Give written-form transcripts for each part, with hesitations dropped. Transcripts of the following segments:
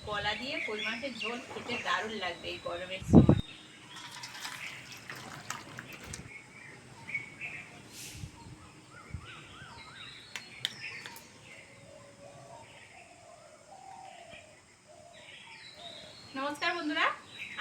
কলা দিয়ে কই মাছের ঝোল খেতে দারুণ লাগবে এই গরমের সময়। নমস্কার বন্ধুরা,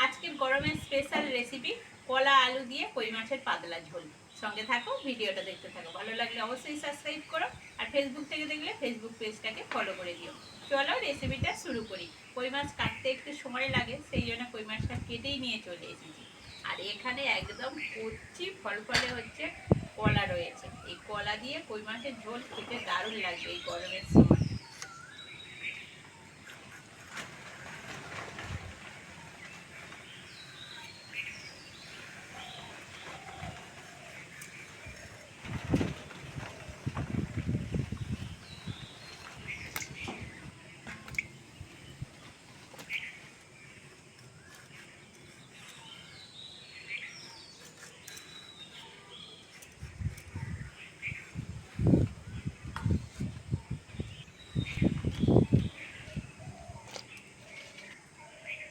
আজকের গরমের স্পেশাল রেসিপি কলা আলু দিয়ে কই মাছের পাতলা ঝোল। সঙ্গে থাকো, ভিডিওটা দেখতে থাকো। ভালো লাগলে অবশ্যই সাবস্ক্রাইব করো, আর ফেসবুক থেকে দেখলে ফেসবুক পেজটাকে ফলো করে দিও। চলো রেসিপিটা শুরু করি। কই মাছ কাটতে একটু সময় লাগে, সেই জন্য কই মাছটা কেটেই নিয়ে চলে এসেছি। আর এখানে একদম কচি ফলফলে হচ্ছে কলা রয়েছে। এই কলা দিয়ে কই মাছের ঝোল খেতে দারুণ লাগবে এই গরমের সময়।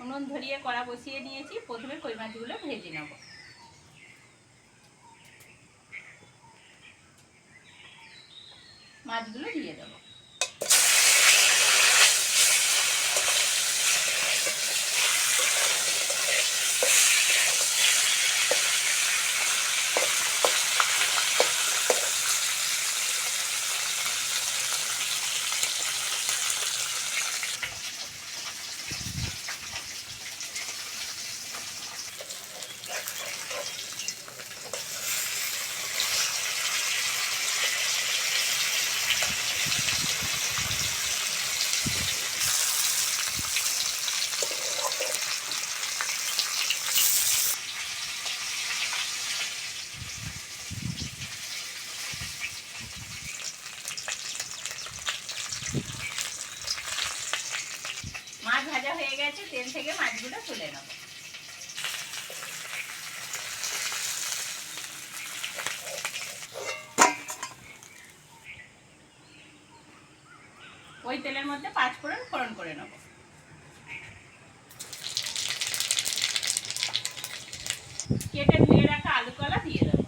উনুন ধরিয়ে কড়া বসিয়ে নিয়েছি। প্রথমে কই মাছগুলো ভেজে নেব। মাছগুলো দিয়ে দেবো। মাছ ভাজা হয়ে গেছে, তেল থেকে মাছগুলো তুলে নেব। ওই তেলের মধ্যে 5 ফোড়ন ফোড়ন করে নেব। কেটে ধুয়ে রাখা আলু কলা দিয়ে দেবো।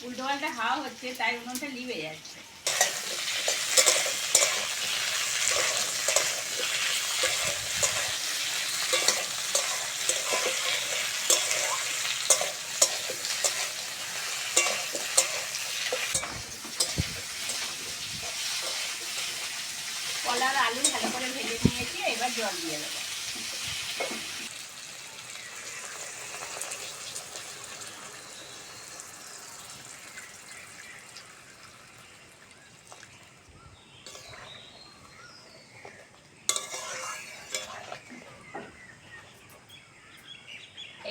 উল্টো পাল্টা হাওয়া হচ্ছে, তাই উনুনটা লিবে যাচ্ছে। কলা আর আলু ভালো করে ভেজে নিয়েছি, এবার জল দিয়ে দেবো।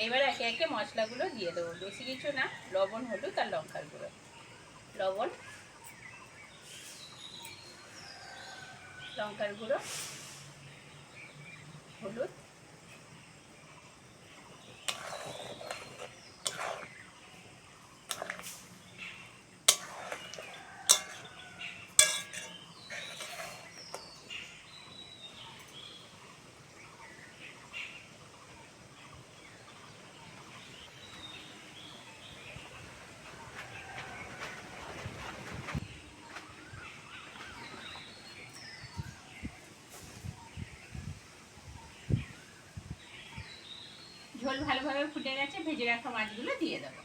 এইবার একে একে মশলাগুলো দিয়ে দেবো। বেশি কিছু না, লবণ, হলুদ আর লঙ্কার গুঁড়ো। লবণ, লঙ্কার গুঁড়ো, হলুদ, ঝোল ভালোভাবে ফুটে গেছে, ভেজে রাখা মাছগুলো দিয়ে দেবো।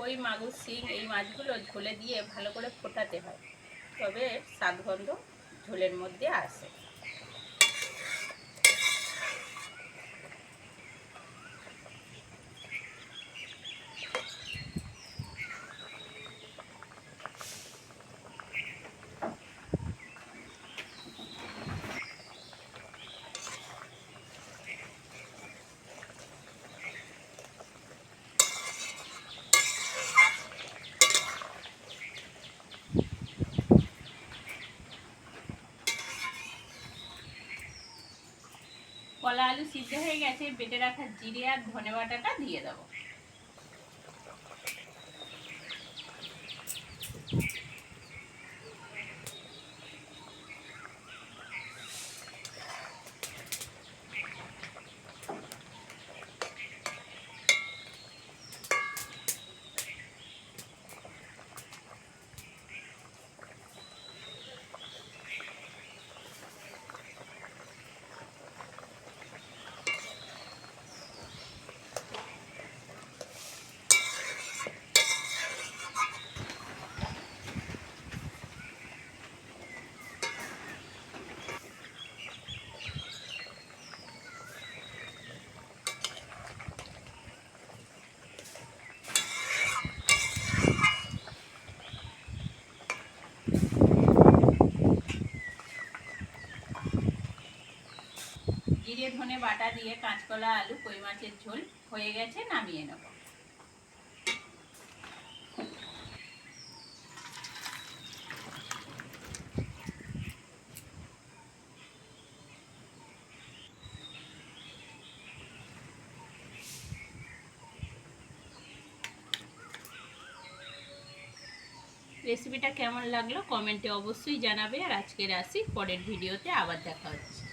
কই, মাগুর, শিং এই মাছগুলো ঝোলে দিয়ে ভালো করে ফোটাতে হয়, তবে স্বাদ গন্ধ ঝোলের মধ্যে আসে। কলা আলু সিদ্ধ হয়ে গেছে, বেটে রাখা জিরে আর ধনে বাটাটা দিয়ে দেবো। জিরে ধনে বাটা দিয়ে কাঁচকলা আলু কই মাছের ঝোল হয়ে গেছে, নামিয়ে নেব। রেসিপিটা কেমন লাগলো কমেন্টে অবশ্যই জানাবে, আর আজকের আসি, পরের ভিডিওতে আবার দেখা হচ্ছে।